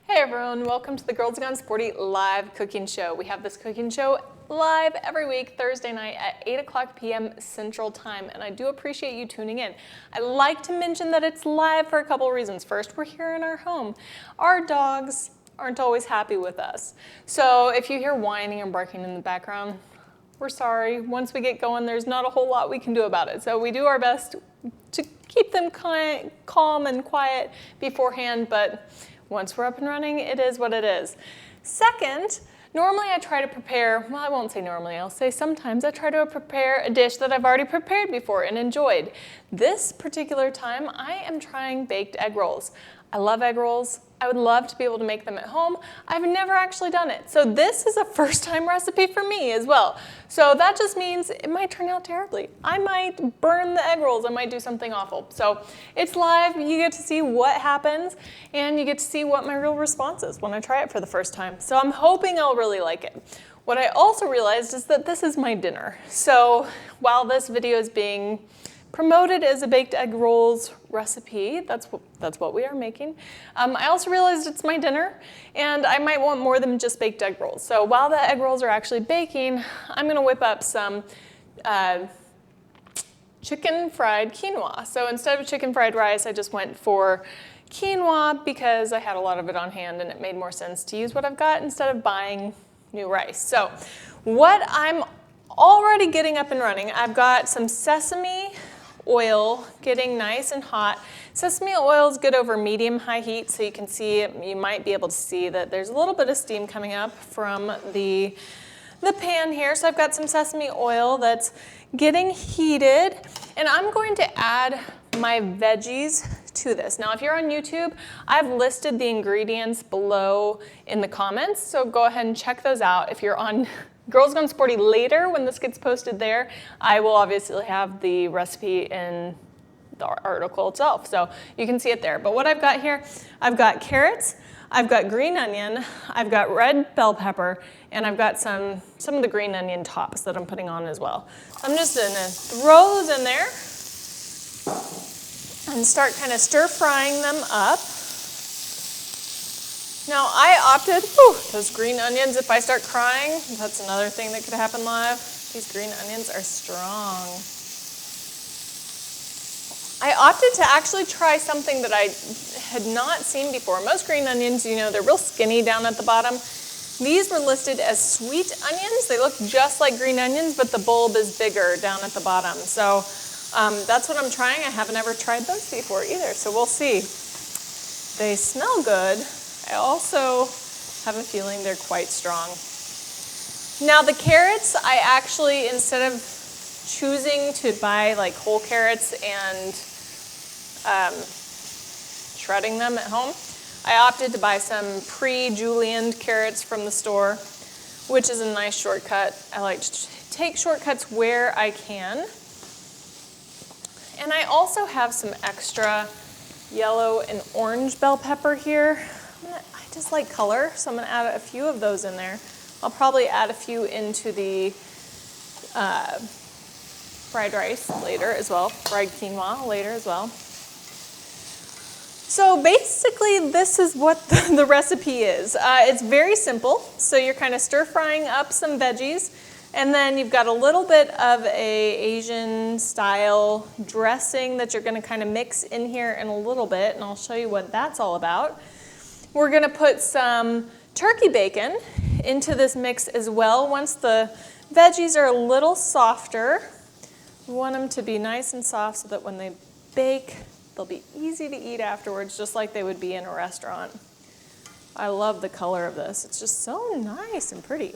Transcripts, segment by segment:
Hey everyone, welcome to the Girls Gone Sporty live cooking show. We have this cooking show live every week, Thursday night at 8 o'clock p.m. Central Time, and I do appreciate you tuning in. I like to mention that it's live for a couple of reasons. First, we're here in our home. Our dogs aren't always happy with us. So if you hear whining and barking in the background, we're sorry. Once we get going, there's not a whole lot we can do about it. So we do our best to keep them calm and quiet beforehand, but once we're up and running, it is what it is. Second, normally I try to prepare, well, I won't say normally, I'll say sometimes I try to prepare a dish that I've already prepared before and enjoyed. This particular time, I am trying baked egg rolls. I love egg rolls. I would love to be able to make them at home. I've never actually done it. So this is a first-time recipe for me as well. So that just means it might turn out terribly. I might burn the egg rolls. I might do something awful. So it's live. You get to see what happens, and you get to see what my real response is when I try it for the first time. So I'm hoping I'll really like it. What I also realized is that this is my dinner. So while this video is being promoted as a baked egg rolls recipe, that's what we are making. I also realized it's my dinner, and I might want more than just baked egg rolls. So while the egg rolls are actually baking, I'm gonna whip up some chicken fried quinoa. So instead of chicken fried rice, I just went for quinoa because I had a lot of it on hand and it made more sense to use what I've got instead of buying new rice. So what I'm already getting up and running, I've got some sesame oil getting nice and hot. Sesame oil is good over medium-high heat, so you can see, you might be able to see that there's a little bit of steam coming up from the pan here. So I've got some sesame oil that's getting heated, and I'm going to add my veggies to this. Now, if you're on YouTube, I've listed the ingredients below in the comments, so go ahead and check those out. If you're on Girls Gone Sporty later, when this gets posted there, I will obviously have the recipe in the article itself, so you can see it there. But what I've got here, I've got carrots, I've got green onion, I've got red bell pepper, and I've got some of the green onion tops that I'm putting on as well. So I'm just gonna throw those in there and start kind of stir frying them up. Now I opted, those green onions, if I start crying, that's another thing that could happen live. These green onions are strong. I opted to actually try something that I had not seen before. Most green onions, you know, they're real skinny down at the bottom. These were listed as sweet onions. They look just like green onions, but the bulb is bigger down at the bottom. So that's what I'm trying. I haven't ever tried those before either, so we'll see. They smell good. I also have a feeling they're quite strong. Now the carrots, I actually, instead of choosing to buy like whole carrots and shredding them at home, I opted to buy some pre-julienned carrots from the store, which is a nice shortcut. I like to take shortcuts where I can. And I also have some extra yellow and orange bell pepper here. I just like color, so I'm going to add a few of those in there. I'll probably add a few into the fried rice later as well, fried quinoa later as well. So basically, this is what the recipe is. It's very simple. So you're kind of stir frying up some veggies, and then you've got a little bit of a Asian style dressing that you're going to kind of mix in here in a little bit, and I'll show you what that's all about. We're going to put some turkey bacon into this mix as well. Once the veggies are a little softer, we want them to be nice and soft so that when they bake, they'll be easy to eat afterwards, just like they would be in a restaurant. I love the color of this. It's just so nice and pretty.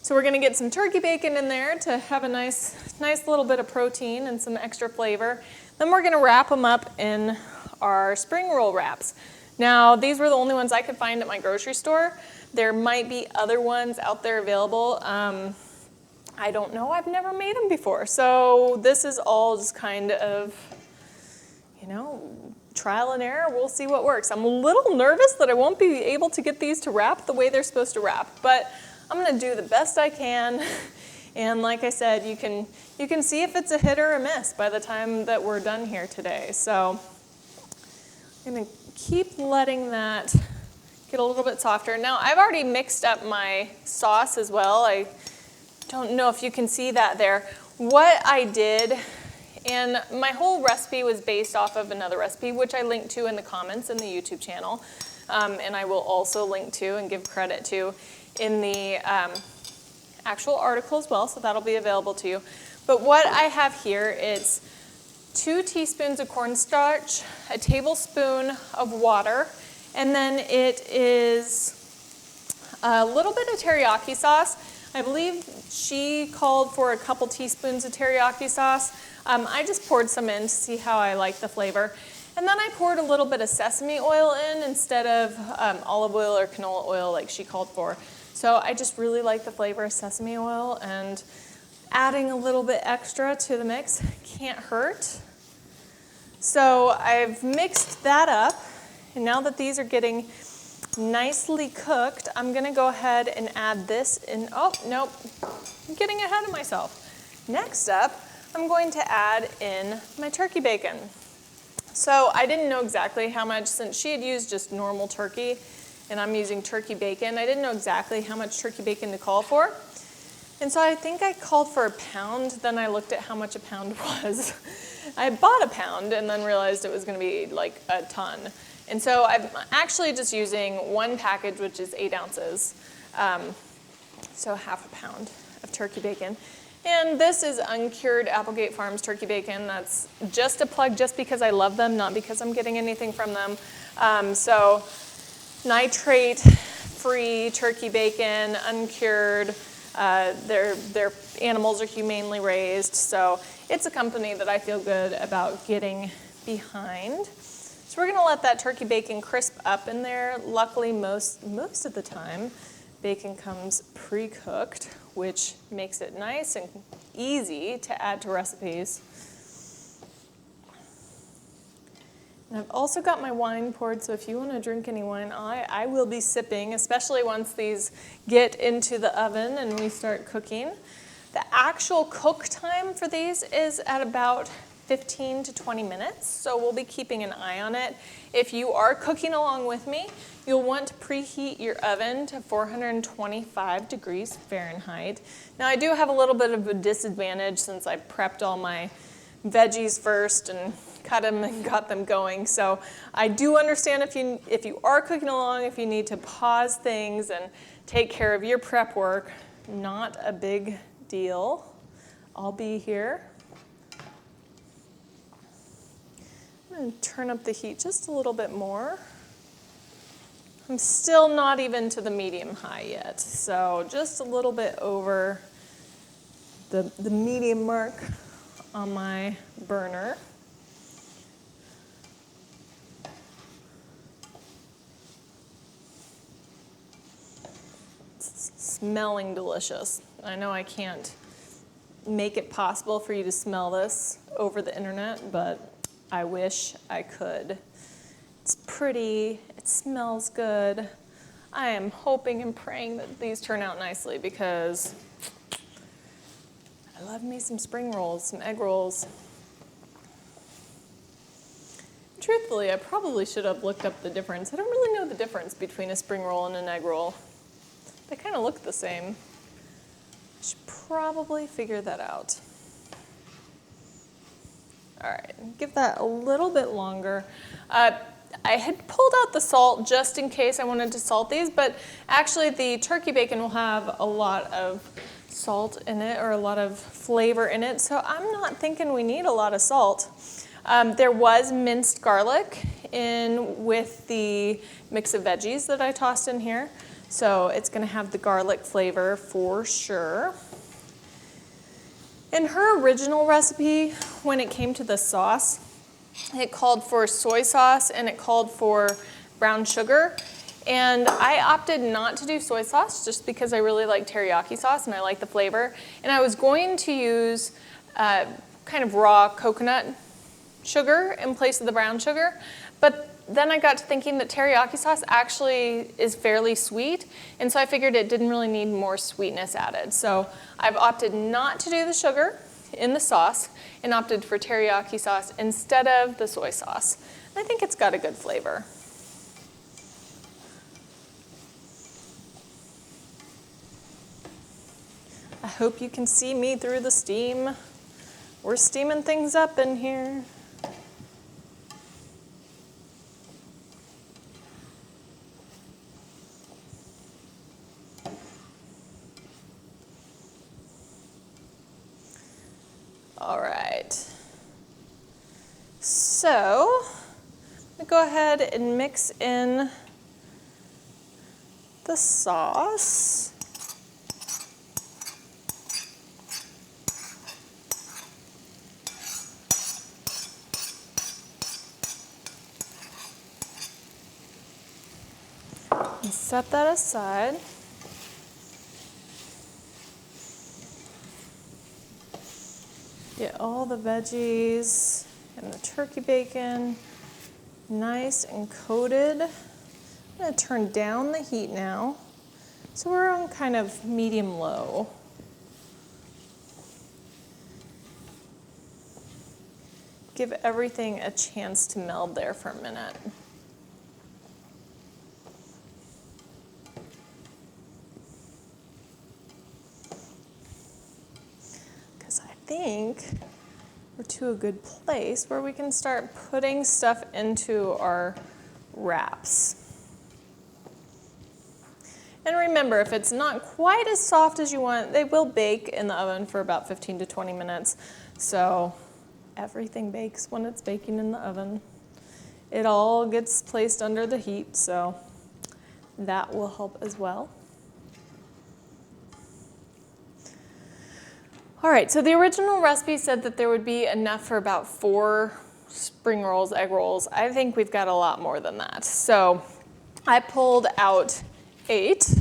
So we're going to get some turkey bacon in there to have a nice little bit of protein and some extra flavor. Then we're going to wrap them up in our spring roll wraps. Now, these were the only ones I could find at my grocery store. There might be other ones out there available. I don't know. I've never made them before. So this is all just kind of, you know, trial and error. We'll see what works. I'm a little nervous that I won't be able to get these to wrap the way they're supposed to wrap, but I'm going to do the best I can. And like I said, you can see if it's a hit or a miss by the time that we're done here today. So I'm gonna keep letting that get a little bit softer. Now I've already mixed up my sauce as well. I don't know if you can see that there. What I did, and my whole recipe was based off of another recipe, which I linked to in the comments in the YouTube channel, and I will also link to and give credit to in the actual article as well, so that'll be available to you. But what I have here is 2 teaspoons of cornstarch, a tablespoon of water, and then it is a little bit of teriyaki sauce. I believe she called for a couple teaspoons of teriyaki sauce. I just poured some in to see how I like the flavor. And then I poured a little bit of sesame oil in instead of olive oil or canola oil like she called for. So I just really like the flavor of sesame oil, and adding a little bit extra to the mix can't hurt. So I've mixed that up, and now that these are getting nicely cooked, I'm gonna go ahead and add this in. Oh, nope, I'm getting ahead of myself. Next up, I'm going to add in my turkey bacon. So I didn't know exactly how much, since she had used just normal turkey, and I'm using turkey bacon, I didn't know exactly how much turkey bacon to call for. And so I think I called for a pound, then I looked at how much a pound was. I bought a pound and then realized it was gonna be like a ton. And so I'm actually just using 1 package, which is 8 ounces. So half a pound of turkey bacon. And this is uncured Applegate Farms turkey bacon. That's just a plug just because I love them, not because I'm getting anything from them. So nitrate-free turkey bacon, uncured. Their animals are humanely raised, so it's a company that I feel good about getting behind. So we're gonna let that turkey bacon crisp up in there. Luckily, most of the time, bacon comes pre-cooked, which makes it nice and easy to add to recipes. And I've also got my wine poured, so if you want to drink any wine, I will be sipping, especially once these get into the oven and we start cooking. The actual cook time for these is at about 15 to 20 minutes, so we'll be keeping an eye on it. If you are cooking along with me, you'll want to preheat your oven to 425 degrees Fahrenheit. Now I do have a little bit of a disadvantage since I prepped all my veggies first and cut them and got them going. So I do understand if you are cooking along, if you need to pause things and take care of your prep work, not a big deal. I'll be here. I'm going to turn up the heat just a little bit more. I'm still not even to the medium high yet, so just a little bit over the medium mark on my burner. It's smelling delicious. I know I can't make it possible for you to smell this over the internet, but I wish I could. It's pretty, it smells good. I am hoping and praying that these turn out nicely because I love me some spring rolls, some egg rolls. Truthfully, I probably should have looked up the difference. I don't really know the difference between a spring roll and an egg roll. They kind of look the same. I should probably figure that out. All right, give that a little bit longer. I had pulled out the salt just in case I wanted to salt these, but actually the turkey bacon will have a lot of salt in it or a lot of flavor in it, so I'm not thinking we need a lot of salt. There was minced garlic in with the mix of veggies that I tossed in here, so it's going to have the garlic flavor for sure. In her original recipe, when it came to the sauce, it called for soy sauce and it called for brown sugar. And I opted not to do soy sauce just because I really like teriyaki sauce and I like the flavor. And I was going to use kind of raw coconut sugar in place of the brown sugar. But then I got to thinking that teriyaki sauce actually is fairly sweet. And so I figured it didn't really need more sweetness added. So I've opted not to do the sugar in the sauce and opted for teriyaki sauce instead of the soy sauce. I think it's got a good flavor. I hope you can see me through the steam. We're steaming things up in here. All right. So, I'm gonna go ahead and mix in the sauce. And set that aside. Get all the veggies and the turkey bacon nice and coated. I'm going to turn down the heat now. So we're on kind of medium-low. Give everything a chance to meld there for a minute. I think we're to a good place where we can start putting stuff into our wraps. And remember, if it's not quite as soft as you want, they will bake in the oven for about 15 to 20 minutes. So everything bakes when it's baking in the oven. It all gets placed under the heat, so that will help as well. All right, so the original recipe said that there would be enough for about 4 spring rolls, egg rolls. I think we've got a lot more than that. So I pulled out 8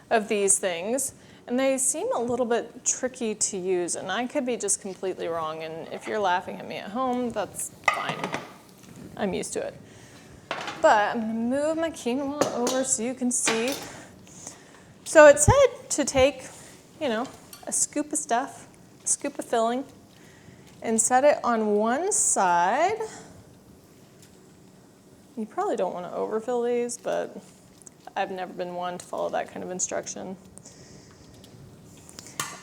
of these things, and they seem a little bit tricky to use, and I could be just completely wrong, and if you're laughing at me at home, that's fine. I'm used to it. But I'm gonna move my quinoa over so you can see. So it said to take, a scoop of stuff, a scoop of filling, and set it on one side. You probably don't want to overfill these, but I've never been one to follow that kind of instruction.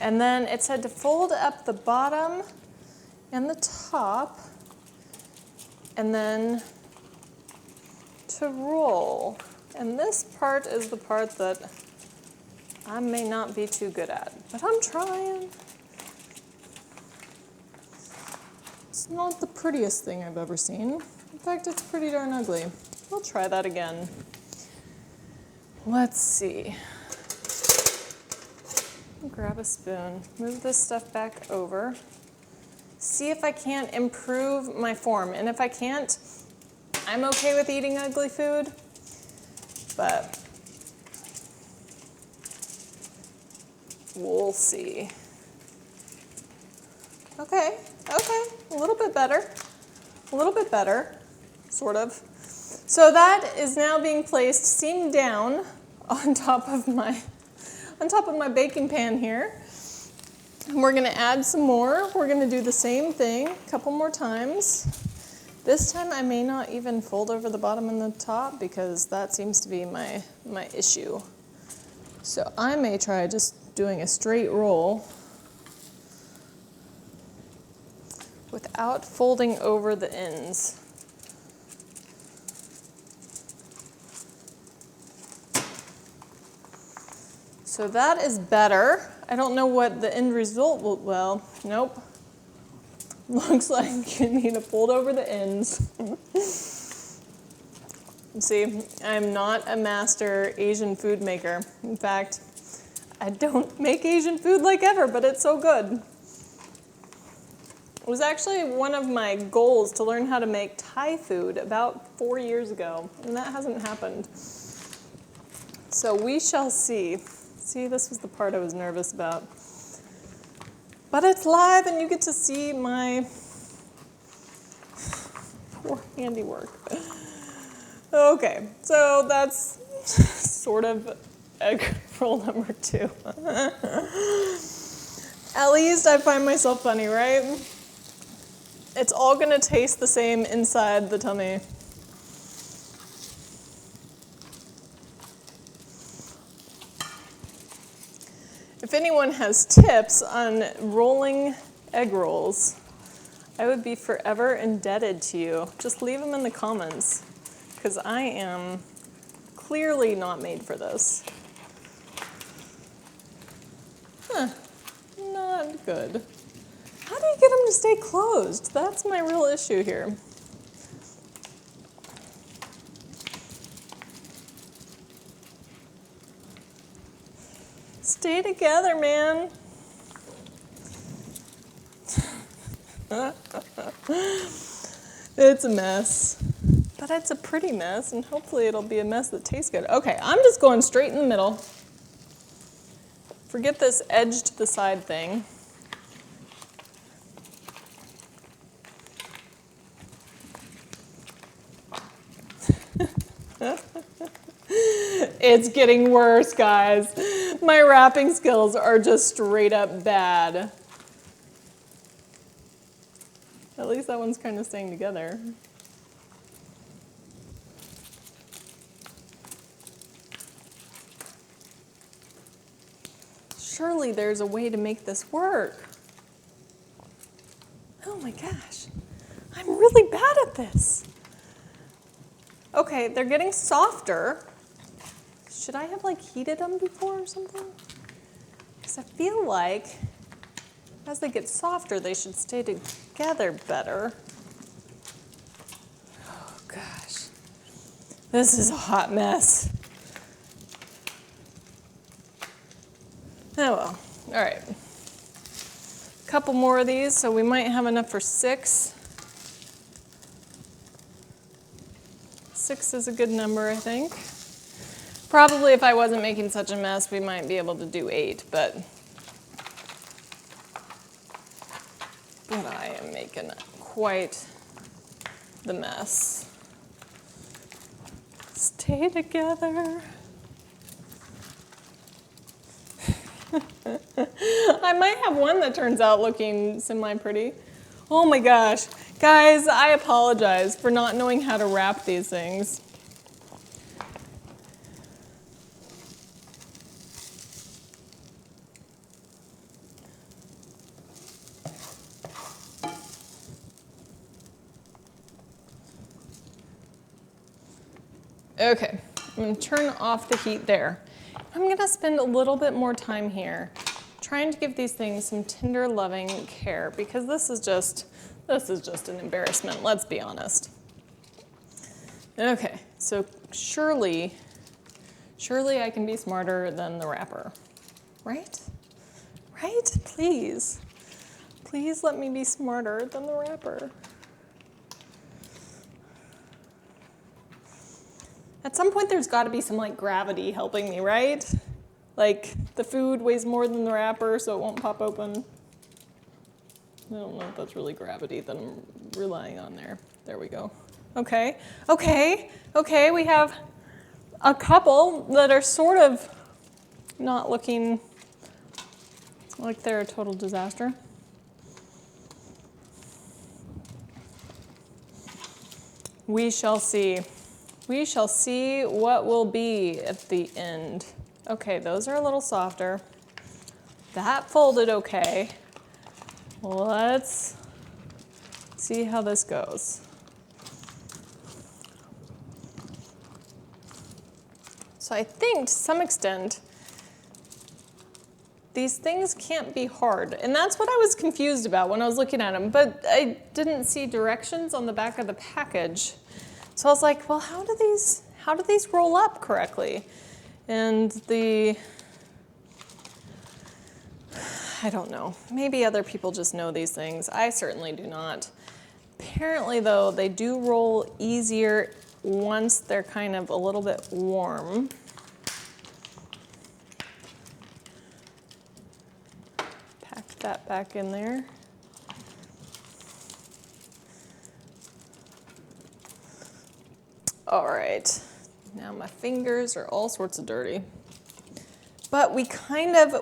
And then it said to fold up the bottom and the top, and then to roll. And this part is the part that I may not be too good at, but I'm trying. It's not the prettiest thing I've ever seen. In fact, it's pretty darn ugly. We'll try that again. Let's see. Grab a spoon, move this stuff back over. See if I can't improve my form. And if I can't, I'm okay with eating ugly food, but we'll see. Okay, a little bit better, sort of. So that is now being placed seam down on top of my baking pan here. And we're gonna add some more. We're gonna do the same thing a couple more times. This time I may not even fold over the bottom and the top because that seems to be my issue. So I may try just doing a straight roll without folding over the ends. So that is better. I don't know what the end result will, well, nope. Looks like you need to fold over the ends. See, I'm not a master Asian food maker. In fact, I don't make Asian food like ever, but it's so good. It was actually one of my goals to learn how to make Thai food about 4 years ago, and that hasn't happened. So we shall see. See, this was the part I was nervous about. But it's live and you get to see my poor handiwork. Okay, so that's sort of egg roll number 2. At least I find myself funny, right? It's all gonna taste the same inside the tummy. If anyone has tips on rolling egg rolls, I would be forever indebted to you. Just leave them in the comments, because I am clearly not made for this. Huh, not good. How do you get them to stay closed? That's my real issue here. Stay together, man. It's a mess, but it's a pretty mess, and hopefully it'll be a mess that tastes good. Okay, I'm just going straight in the middle. Forget this edge to the side thing. It's getting worse, guys. My wrapping skills are just straight up bad. At least that one's kind of staying together. Surely there's a way to make this work. Oh my gosh, I'm really bad at this. Okay, they're getting softer. Should I have like heated them before or something? Because I feel like as they get softer, they should stay together better. Oh gosh, this is a hot mess. Oh well, all right. A couple more of these, so we might have enough for 6. 6 is a good number, I think. Probably if I wasn't making such a mess, we might be able to do 8, but I am making quite the mess. Stay together. I might have one that turns out looking semi-pretty. Oh my gosh. Guys, I apologize for not knowing how to wrap these things. Okay, I'm going to turn off the heat there. I'm going to spend a little bit more time here trying to give these things some tender, loving care, because this is just an embarrassment, let's be honest. Okay, so surely I can be smarter than the wrapper, right? Right? Please let me be smarter than the wrapper. At some point, there's got to be some like gravity helping me, right? Like the food weighs more than the wrapper, so it won't pop open. I don't know if that's really gravity that I'm relying on there. There we go. Okay, we have a couple that are sort of not looking like they're a total disaster. We shall see. We shall see what will be at the end. Okay, those are a little softer. That folded okay. Let's see how this goes. So I think to some extent, these things can't be hard. And that's what I was confused about when I was looking at them, but I didn't see directions on the back of the package. So I was like, well, how do these roll up correctly? And I don't know. Maybe other people just know these things. I certainly do not. Apparently, though, they do roll easier once they're kind of a little bit warm. Pack that back in there. All right, now my fingers are all sorts of dirty. But we kind of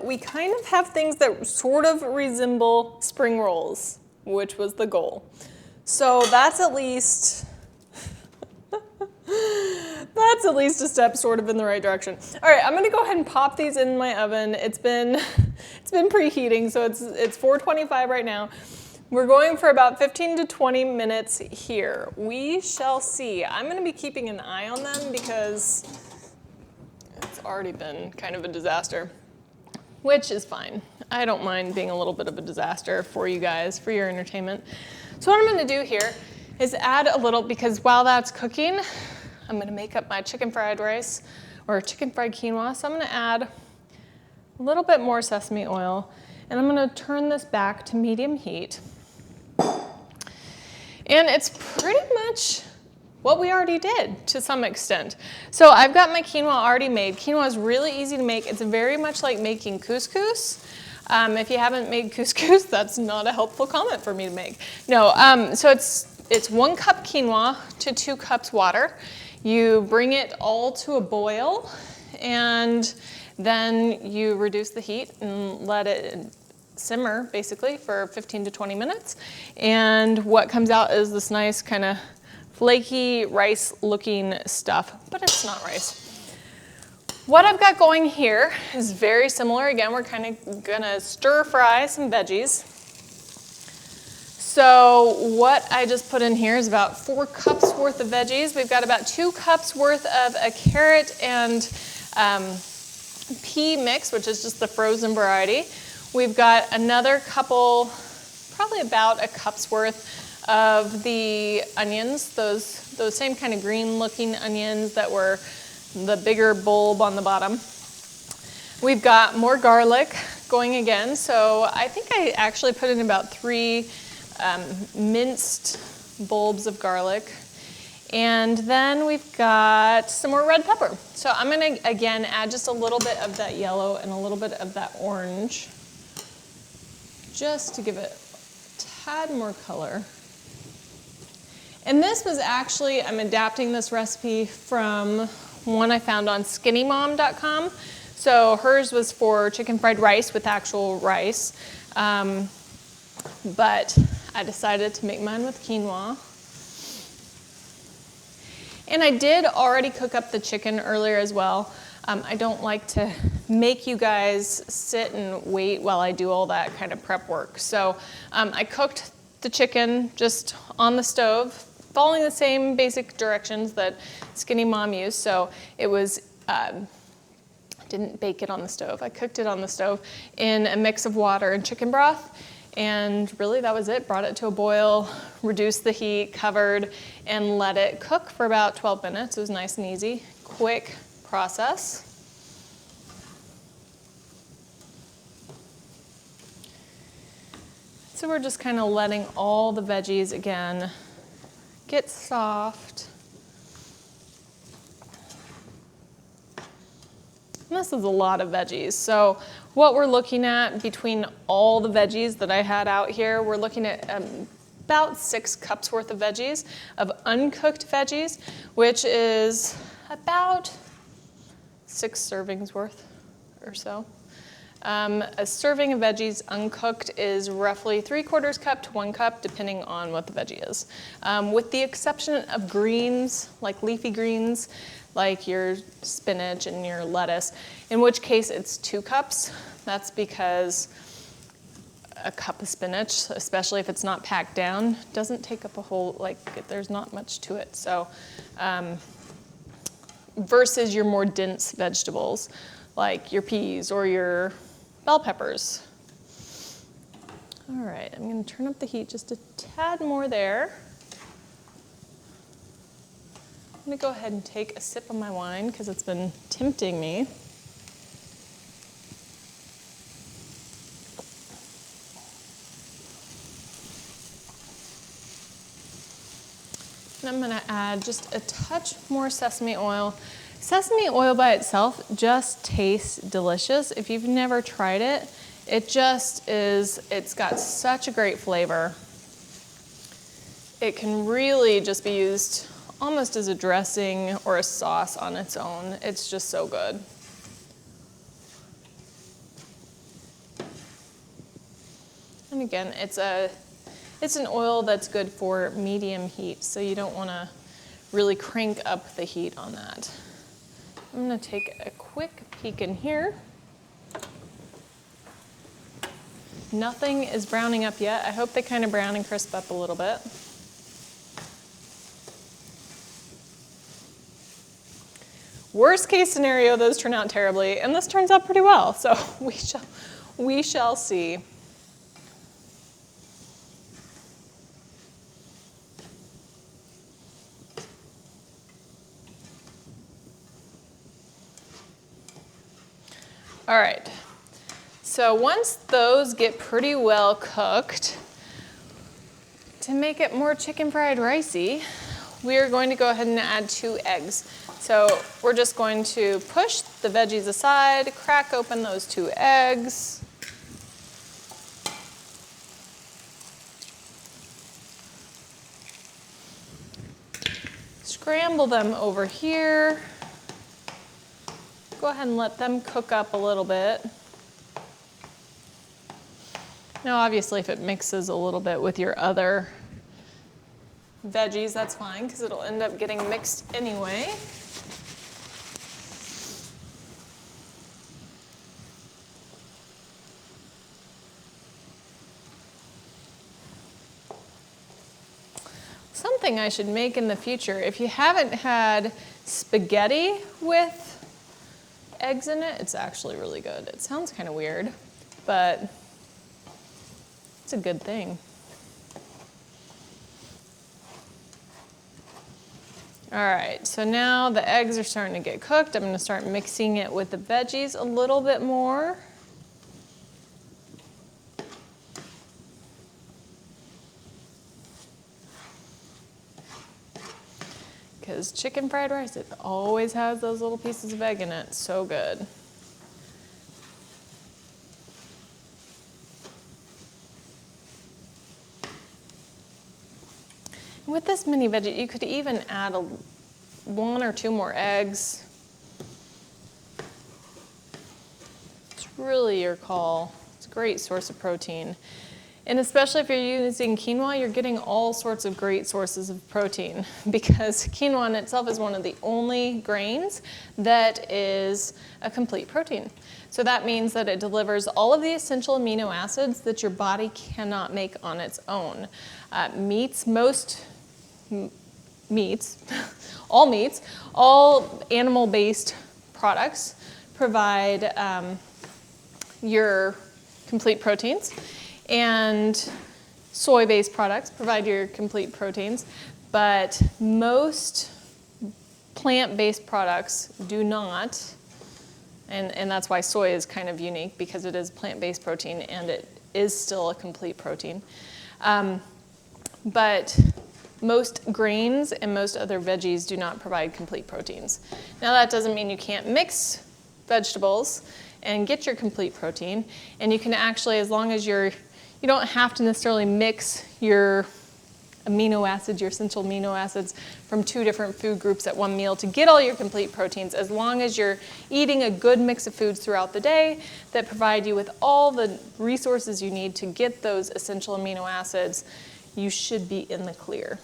have things that sort of resemble spring rolls, which was the goal. So that's at least a step sort of in the right direction. All right, I'm gonna go ahead and pop these in my oven. It's been It's been preheating, so it's 425 right now. We're going for about 15 to 20 minutes here. We shall see. I'm gonna be keeping an eye on them because it's already been kind of a disaster, which is fine. I don't mind being a little bit of a disaster for you guys, for your entertainment. So what I'm gonna do here is add a little, because while that's cooking, I'm gonna make up my chicken fried rice or chicken fried quinoa. So I'm gonna add a little bit more sesame oil, and I'm gonna turn this back to medium heat. And it's pretty much what we already did to some extent. So I've got my quinoa already made. Quinoa is really easy to make. It's very much like making couscous. If you haven't made couscous, that's not a helpful comment for me to make. No, so it's 1 cup quinoa to 2 cups water. You bring it all to a boil, and then you reduce the heat and let it simmer basically for 15 to 20 minutes. And what comes out is this nice kind of flaky rice looking stuff, but it's not rice. What I've got going here is very similar. Again, we're kind of gonna stir fry some veggies. So what I just put in here is about 4 cups worth of veggies. We've got about 2 cups worth of a carrot and pea mix, which is just the frozen variety. We've got another couple, probably about a cup's worth of the onions, those same kind of green looking onions that were the bigger bulb on the bottom. We've got more garlic going again. So I think I actually put in about 3 minced bulbs of garlic. And then we've got some more red pepper. So I'm gonna, again, add just a little bit of that yellow and a little bit of that orange, just to give it a tad more color. And this was actually, I'm adapting this recipe from one I found on skinnymom.com. So hers was for chicken fried rice with actual rice. But I decided to make mine with quinoa. And I did already cook up the chicken earlier as well. I don't like to make you guys sit and wait while I do all that kind of prep work. So I cooked the chicken just on the stove, following the same basic directions that Skinny Mom used. So it was, didn't bake it on the stove. I cooked it on the stove in a mix of water and chicken broth. And really that was it. Brought it to a boil, reduced the heat, covered, and let it cook for about 12 minutes. It was nice and easy, quick process. So we're just kind of letting all the veggies again get soft. And this is a lot of veggies. So what we're looking at between all the veggies that I had out here, we're looking at about 6 cups worth of veggies, of uncooked veggies, which is about 6 servings worth or so. A serving of veggies uncooked is roughly 3/4 cup to 1 cup, depending on what the veggie is. With the exception of greens, like leafy greens, like your spinach and your lettuce, in which case it's 2 cups. That's because a cup of spinach, especially if it's not packed down, doesn't take up a whole, like there's not much to it. So, versus your more dense vegetables, like your peas or your bell peppers. All right, I'm gonna turn up the heat just a tad more there. I'm gonna go ahead and take a sip of my wine because it's been tempting me. And I'm gonna add just a touch more sesame oil. Sesame oil by itself just tastes delicious. If you've never tried it, it just is, it's got such a great flavor. It can really just be used almost as a dressing or a sauce on its own. It's just so good. And again, it's an oil that's good for medium heat, so you don't want to really crank up the heat on that. I'm going to take a quick peek in here. Nothing is browning up yet. I hope they kind of brown and crisp up a little bit. Worst case scenario, those turn out terribly, and this turns out pretty well, so we shall see. All right, so once those get pretty well cooked, to make it more chicken fried ricey, we are going to go ahead and add 2 eggs. So we're just going to push the veggies aside, crack open those 2 eggs. Scramble them over here. Go ahead and let them cook up a little bit. Now obviously if it mixes a little bit with your other veggies, that's fine because it'll end up getting mixed anyway. Something I should make in the future, if you haven't had spaghetti with eggs in it, it's actually really good. It sounds kind of weird, but it's a good thing. All right, so now the eggs are starting to get cooked. I'm going to start mixing it with the veggies a little bit more. Because chicken fried rice, it always has those little pieces of egg in it. So good. With this mini veggie, you could even add 1 or 2 more eggs. It's really your call. It's a great source of protein. And especially if you're using quinoa, you're getting all sorts of great sources of protein because quinoa in itself is one of the only grains that is a complete protein. So that means that it delivers all of the essential amino acids that your body cannot make on its own. Most meats, all animal-based products provide your complete proteins. And soy-based products provide your complete proteins, but most plant-based products do not, and that's why soy is kind of unique because it is plant-based protein and it is still a complete protein. But most grains and most other veggies do not provide complete proteins. Now that doesn't mean you can't mix vegetables and get your complete protein, and you can actually, as long as you don't have to necessarily mix your amino acids, your essential amino acids from 2 different food groups at one meal to get all your complete proteins, as long as you're eating a good mix of foods throughout the day that provide you with all the resources you need to get those essential amino acids, you should be in the clear.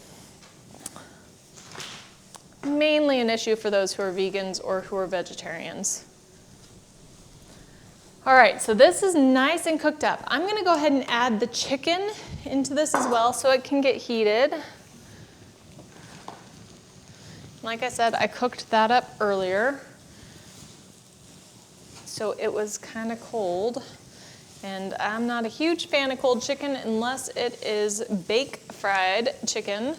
Mainly an issue for those who are vegans or who are vegetarians. All right, so this is nice and cooked up. I'm going to go ahead and add the chicken into this as well so it can get heated. Like I said, I cooked that up earlier, so it was kind of cold. And I'm not a huge fan of cold chicken unless it is bake fried chicken.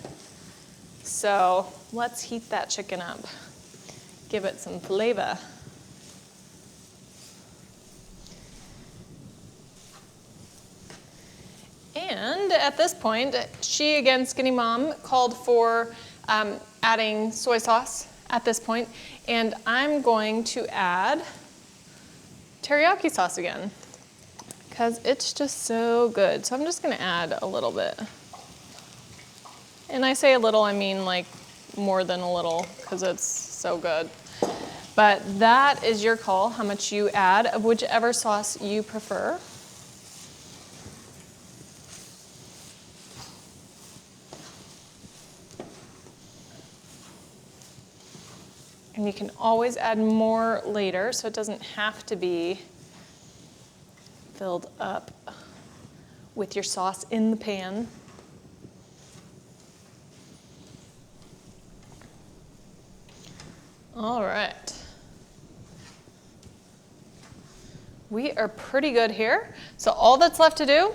So let's heat that chicken up, give it some flavor. And at this point, she, again, Skinny Mom, called for adding soy sauce at this point, and I'm going to add teriyaki sauce again because it's just so good. So I'm just going to add a little bit. And I say a little, I mean like more than a little because it's so good. But that is your call, how much you add of whichever sauce you prefer. And you can always add more later, so it doesn't have to be filled up with your sauce in the pan. All right. We are pretty good here. So all that's left to do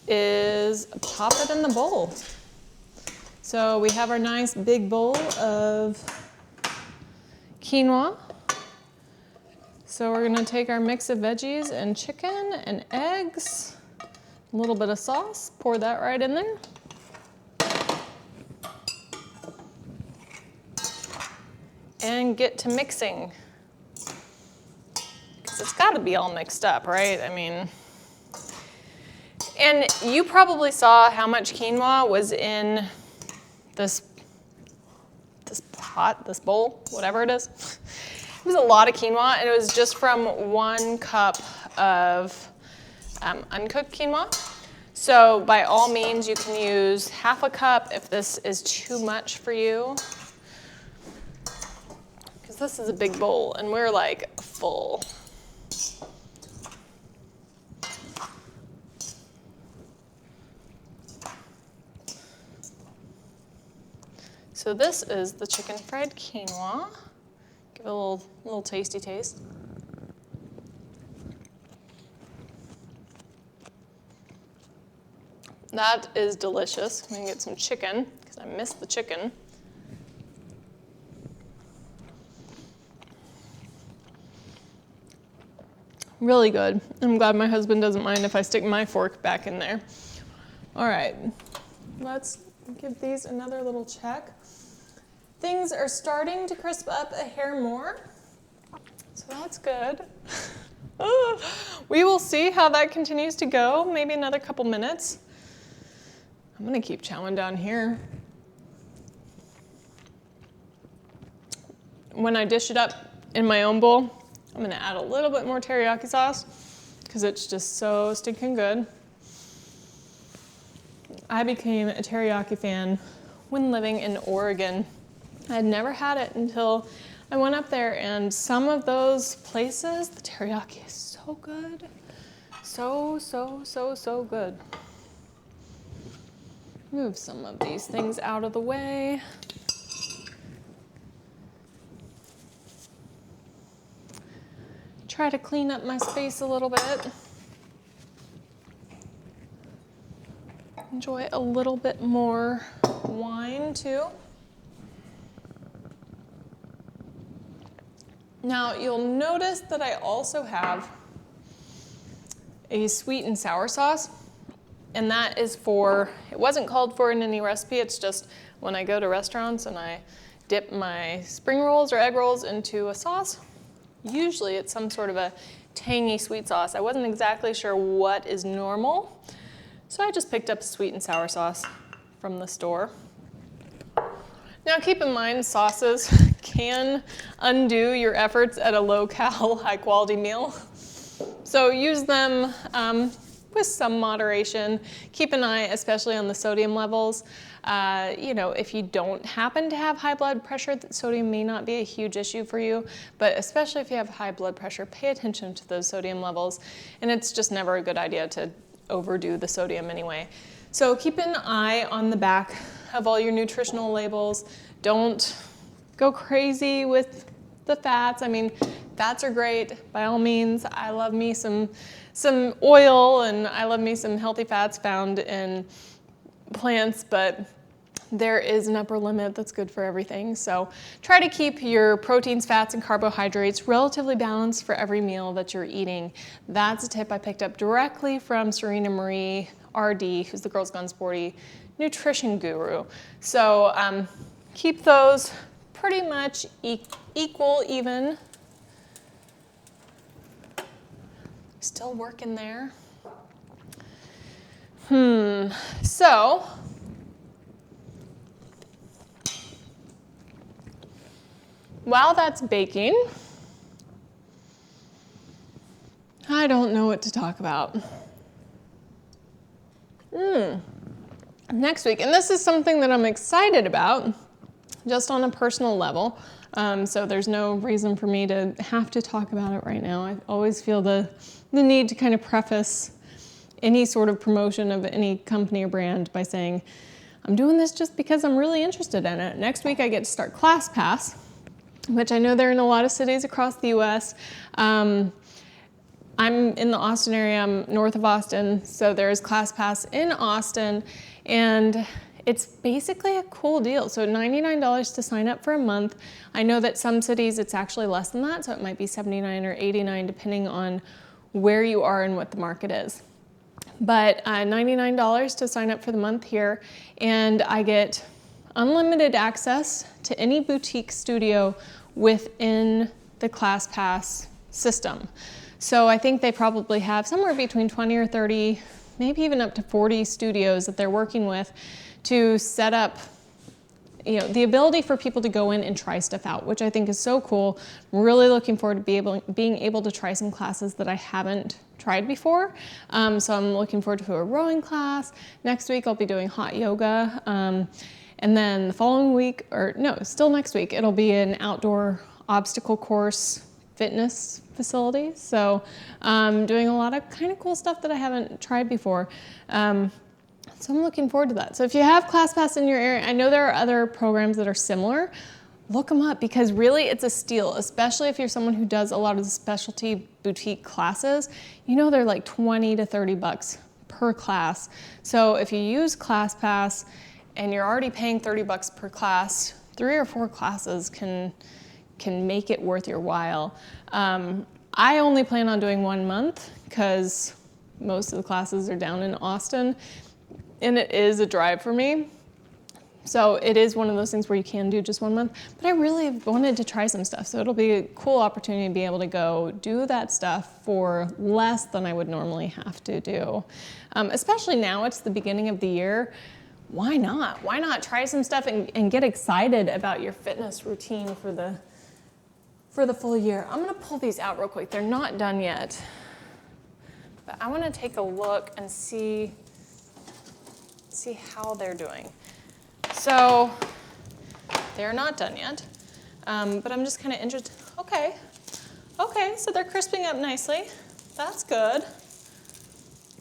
is pop it in the bowl. So we have our nice big bowl of quinoa. So we're gonna take our mix of veggies and chicken and eggs, a little bit of sauce, pour that right in there. And get to mixing. Because it's gotta be all mixed up, right? I mean, and you probably saw how much quinoa was in this pot, this bowl, whatever it is. It was a lot of quinoa, and it was just from 1 cup of uncooked quinoa. So by all means, you can use half a cup if this is too much for you. Because this is a big bowl, and we're like full. So this is the chicken fried quinoa. Give it a little tasty taste. That is delicious. I'm gonna get some chicken, because I missed the chicken. Really good. I'm glad my husband doesn't mind if I stick my fork back in there. All right, let's give these another little check. Things are starting to crisp up a hair more, so that's good. We will see how that continues to go, maybe another couple minutes. I'm gonna keep chowing down here. When I dish it up in my own bowl, I'm gonna add a little bit more teriyaki sauce because it's just so stinking good. I became a teriyaki fan when living in Oregon. I had never had it until I went up there, and some of those places, the teriyaki is so good. So good. Move some of these things out of the way. Try to clean up my space a little bit. Enjoy a little bit more wine too. Now you'll notice that I also have a sweet and sour sauce, and that is for, it wasn't called for in any recipe, it's just when I go to restaurants and I dip my spring rolls or egg rolls into a sauce, usually it's some sort of a tangy sweet sauce. I wasn't exactly sure what is normal, so I just picked up a sweet and sour sauce from the store. Now keep in mind, sauces can undo your efforts at a low-cal, high-quality meal. So use them with some moderation. Keep an eye, especially on the sodium levels. You know, if you don't happen to have high blood pressure, sodium may not be a huge issue for you, but especially if you have high blood pressure, pay attention to those sodium levels. And it's just never a good idea to overdo the sodium anyway. So keep an eye on the back of all your nutritional labels. Don't go crazy with the fats. I mean, fats are great, by all means. I love me some oil, and I love me some healthy fats found in plants, but there is an upper limit that's good for everything. So try to keep your proteins, fats, and carbohydrates relatively balanced for every meal that you're eating. That's a tip I picked up directly from Serena Marie RD, who's the Girls Gone Sporty nutrition guru. So keep those pretty much equal, even. Still working there. So while that's baking, I don't know what to talk about. Next week, and this is something that I'm excited about, just on a personal level. So there's no reason for me to have to talk about it right now. I always feel the need to kind of preface any sort of promotion of any company or brand by saying, I'm doing this just because I'm really interested in it. Next week I get to start ClassPass, which I know they're in a lot of cities across the US. I'm in the Austin area, I'm north of Austin, so there's ClassPass in Austin, and it's basically a cool deal. So $99 to sign up for a month. I know that some cities it's actually less than that, so it might be $79 or $89 depending on where you are and what the market is. But $99 to sign up for the month here, and I get unlimited access to any boutique studio within the ClassPass system. So I think they probably have somewhere between 20 or 30, maybe even up to 40 studios that they're working with to set up, you know, the ability for people to go in and try stuff out, which I think is so cool. I'm really looking forward to being able to try some classes that I haven't tried before. So I'm looking forward to a rowing class. Next week I'll be doing hot yoga. And then the following week, or no, still next week, it'll be an outdoor obstacle course fitness facility. So doing a lot of kind of cool stuff that I haven't tried before. So I'm looking forward to that. So if you have ClassPass in your area, I know there are other programs that are similar, look them up because really it's a steal, especially if you're someone who does a lot of the specialty boutique classes. You know they're like 20 to 30 bucks per class. So if you use ClassPass and you're already paying 30 bucks per class, 3 or 4 classes can make it worth your while. I only plan on doing 1 month because most of the classes are down in Austin. And it is a drive for me. So it is one of those things where you can do just 1 month, but I really wanted to try some stuff. So it'll be a cool opportunity to be able to go do that stuff for less than I would normally have to do. Especially now it's the beginning of the year. Why not? Why not try some stuff and get excited about your fitness routine for the full year? I'm gonna pull these out real quick. They're not done yet, but I wanna take a look and see how they're doing. So they're not done yet, but I'm just kind of interested. Okay, so they're crisping up nicely. That's good.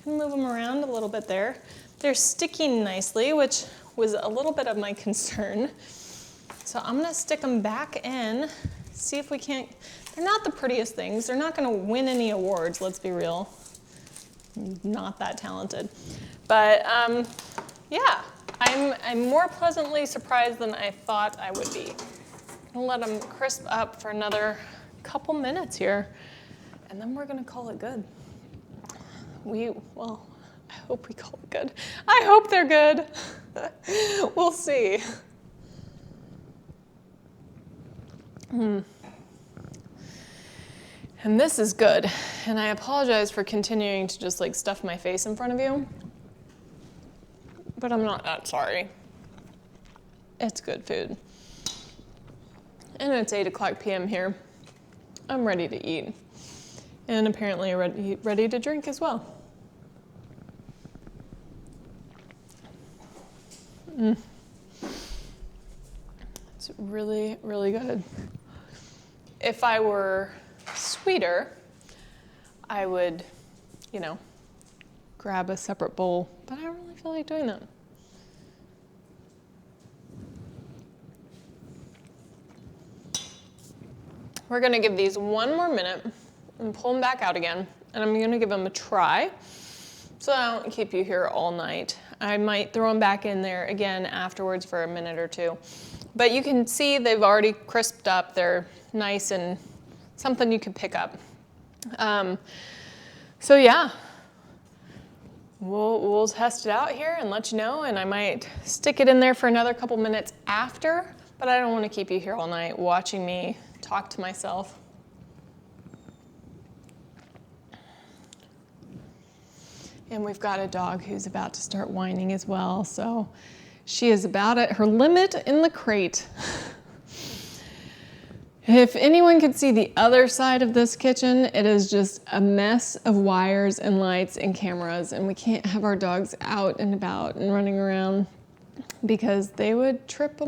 Can move them around a little bit there. They're sticking nicely, which was a little bit of my concern. So I'm gonna stick them back in, see if we can't, they're not the prettiest things. They're not gonna win any awards, let's be real. I'm not that talented. But yeah, I'm more pleasantly surprised than I thought I would be. I'll let them crisp up for another couple minutes here, and then we're gonna call it good. Well, I hope we call it good. I hope they're good. We'll see. And this is good. And I apologize for continuing to just like stuff my face in front of you, but I'm not that sorry. It's good food. And it's 8:00 p.m. here. I'm ready to eat. And apparently ready to drink as well. It's really, really good. If I were sweeter, I would, grab a separate bowl, but I don't really feel like doing that. We're gonna give these 1 more minute and pull them back out again, and I'm gonna give them a try so I don't keep you here all night. I might throw them back in there again afterwards for a minute or two. But you can see they've already crisped up. They're nice and something you can pick up. So yeah, we'll test it out here and let you know, and I might stick it in there for another couple minutes after, but I don't want to keep you here all night watching me talk to myself. And we've got a dog who's about to start whining as well, so she is about at her limit in the crate. If anyone could see the other side of this kitchen, it is just a mess of wires and lights and cameras, and we can't have our dogs out and about and running around because they would trip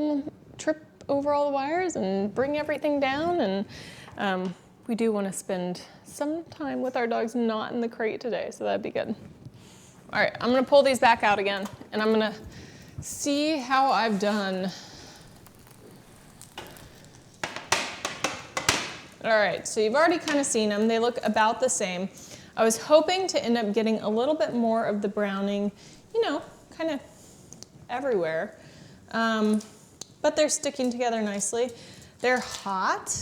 over all the wires and bring everything down, and we do want to spend some time with our dogs not in the crate today, so that'd be good. All right, I'm gonna pull these back out again, and I'm gonna see how I've done. All right, so you've already kind of seen them. They look about the same. I was hoping to end up getting a little bit more of the browning, you know, kind of everywhere. But they're sticking together nicely. They're hot,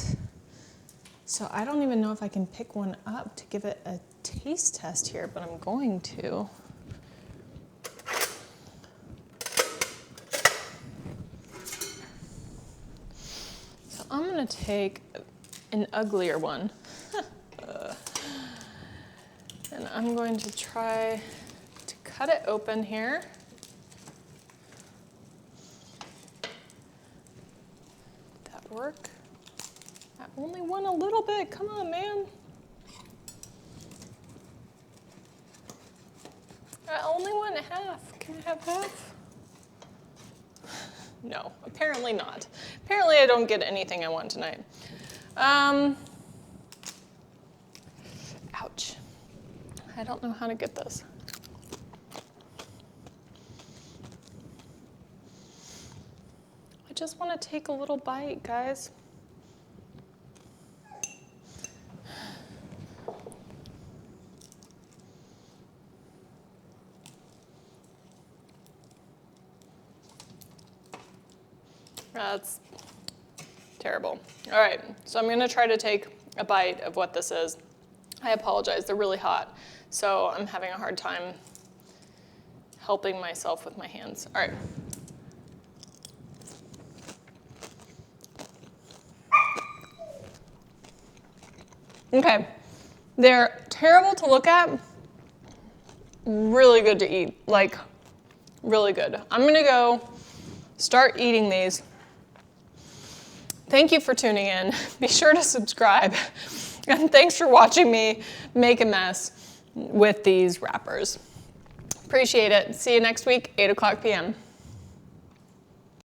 so I don't even know if I can pick one up to give it a taste test here, but I'm going to. So I'm gonna take an uglier one. And I'm going to try to cut it open here. Did that work? I only won a little bit, come on, man. I only won half, can I have half? No, apparently not. Apparently I don't get anything I want tonight. Ouch. I don't know how to get this. I just want to take a little bite, guys. That's terrible. All right, so I'm gonna try to take a bite of what this is. I apologize, they're really hot, so I'm having a hard time helping myself with my hands. All right. Okay, they're terrible to look at, really good to eat, like really good. I'm gonna go start eating these. Thank you for tuning in. Be sure to subscribe. And thanks for watching me make a mess with these wrappers. Appreciate it. See you next week, 8 o'clock p.m.